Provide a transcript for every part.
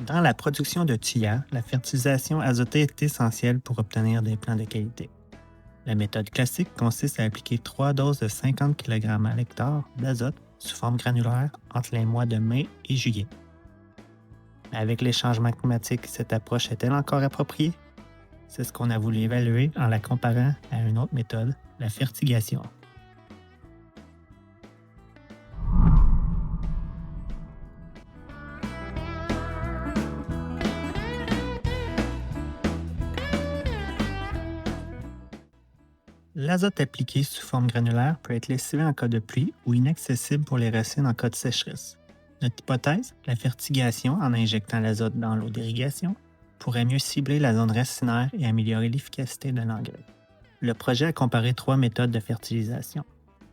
Dans la production de tuyas, la fertilisation azotée est essentielle pour obtenir des plants de qualité. La méthode classique consiste à appliquer 3 doses de 50 kg à l'hectare d'azote sous forme granulaire entre les mois de mai et juillet. Mais avec les changements climatiques, cette approche est-elle encore appropriée? C'est ce qu'on a voulu évaluer en la comparant à une autre méthode, la fertigation. L'azote appliqué sous forme granulaire peut être lessivé en cas de pluie ou inaccessible pour les racines en cas de sécheresse. Notre hypothèse, la fertigation en injectant l'azote dans l'eau d'irrigation, pourrait mieux cibler la zone racinaire et améliorer l'efficacité de l'engrais. Le projet a comparé 3 méthodes de fertilisation.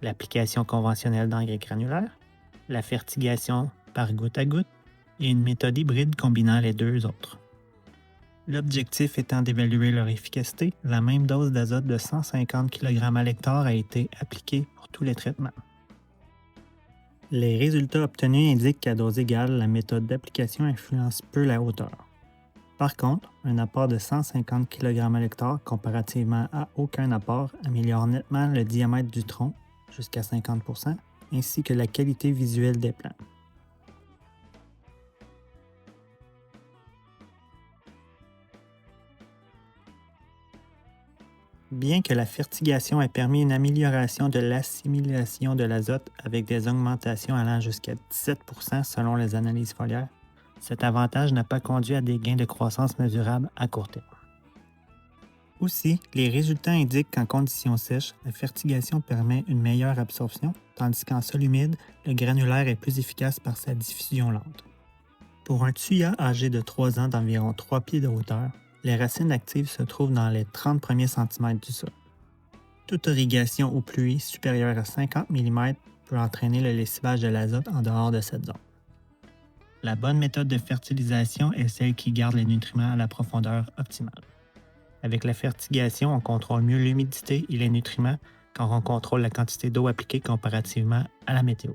L'application conventionnelle d'engrais granulaires, la fertigation par goutte à goutte et une méthode hybride combinant les deux autres. L'objectif étant d'évaluer leur efficacité, la même dose d'azote de 150 kg à l'hectare a été appliquée pour tous les traitements. Les résultats obtenus indiquent qu'à dose égale, la méthode d'application influence peu la hauteur. Par contre, un apport de 150 kg à l'hectare comparativement à aucun apport améliore nettement le diamètre du tronc, jusqu'à 50 %, ainsi que la qualité visuelle des plants. Bien que la fertigation ait permis une amélioration de l'assimilation de l'azote avec des augmentations allant jusqu'à 17 % selon les analyses foliaires, cet avantage n'a pas conduit à des gains de croissance mesurables à court terme. Aussi, les résultats indiquent qu'en conditions sèches, la fertigation permet une meilleure absorption, tandis qu'en sol humide, le granulaire est plus efficace par sa diffusion lente. Pour un tuya âgé de 3 ans d'environ 3 pieds de hauteur, les racines actives se trouvent dans les 30 premiers centimètres du sol. Toute irrigation ou pluie supérieure à 50 mm peut entraîner le lessivage de l'azote en dehors de cette zone. La bonne méthode de fertilisation est celle qui garde les nutriments à la profondeur optimale. Avec la fertigation, on contrôle mieux l'humidité et les nutriments quand on contrôle la quantité d'eau appliquée comparativement à la météo.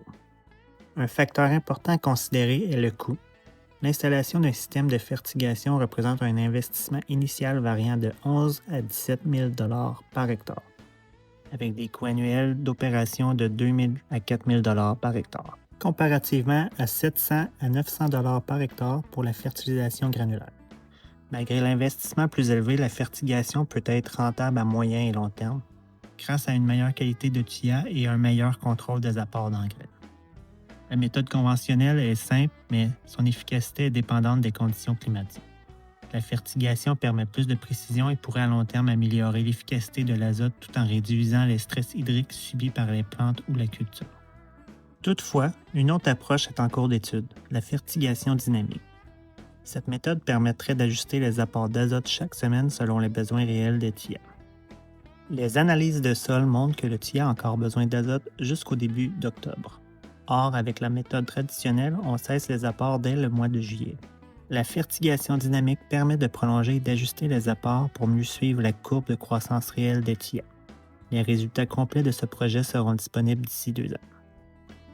Un facteur important à considérer est le coût. L'installation d'un système de fertigation représente un investissement initial variant de 11 à 17 000 $ par hectare, avec des coûts annuels d'opération de 2 000 à 4 000 $ par hectare, comparativement à 700 à 900 $ par hectare pour la fertilisation granulaire. Malgré l'investissement plus élevé, la fertigation peut être rentable à moyen et long terme, grâce à une meilleure qualité de tuya et un meilleur contrôle des apports d'engrais. La méthode conventionnelle est simple, mais son efficacité est dépendante des conditions climatiques. La fertigation permet plus de précision et pourrait à long terme améliorer l'efficacité de l'azote tout en réduisant les stress hydriques subis par les plantes ou la culture. Toutefois, une autre approche est en cours d'étude, la fertigation dynamique. Cette méthode permettrait d'ajuster les apports d'azote chaque semaine selon les besoins réels des tuyas. Les analyses de sol montrent que le tuya a encore besoin d'azote jusqu'au début d'octobre. Or, avec la méthode traditionnelle, on cesse les apports dès le mois de juillet. La fertigation dynamique permet de prolonger et d'ajuster les apports pour mieux suivre la courbe de croissance réelle des tuyas. Les résultats complets de ce projet seront disponibles d'ici 2 ans.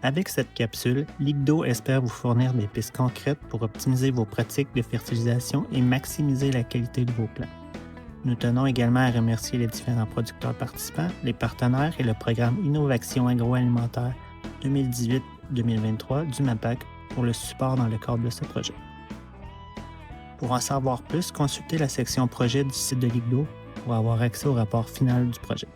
Avec cette capsule, Liquid'eau espère vous fournir des pistes concrètes pour optimiser vos pratiques de fertilisation et maximiser la qualité de vos plants. Nous tenons également à remercier les différents producteurs participants, les partenaires et le programme Innovation agroalimentaire 2018-2023 du MAPAC pour le support dans le cadre de ce projet. Pour en savoir plus, consultez la section projet du site de Liquid'eau pour avoir accès au rapport final du projet.